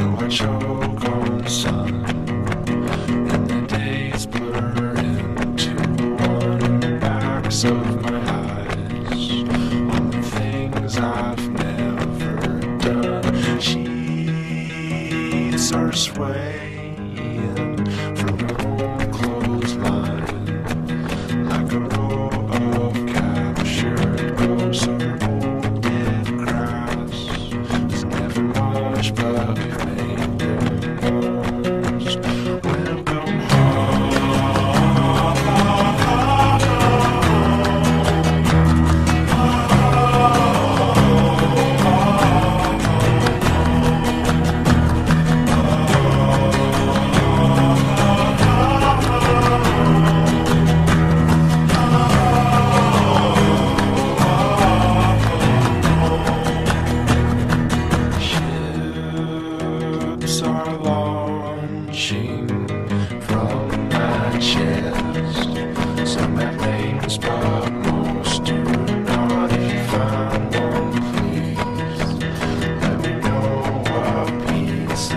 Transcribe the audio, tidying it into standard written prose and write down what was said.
So I choke on sun, and the days blur into one in the backs of my eyes on the things I've never done. Sheets are swaying from an old clothesline like a row of captured ghosts or old dead grass. There's never much, but we've made the most. Welcome ships are launching from my chest. Some have names, but most do not. If you find one, please let me know what piece I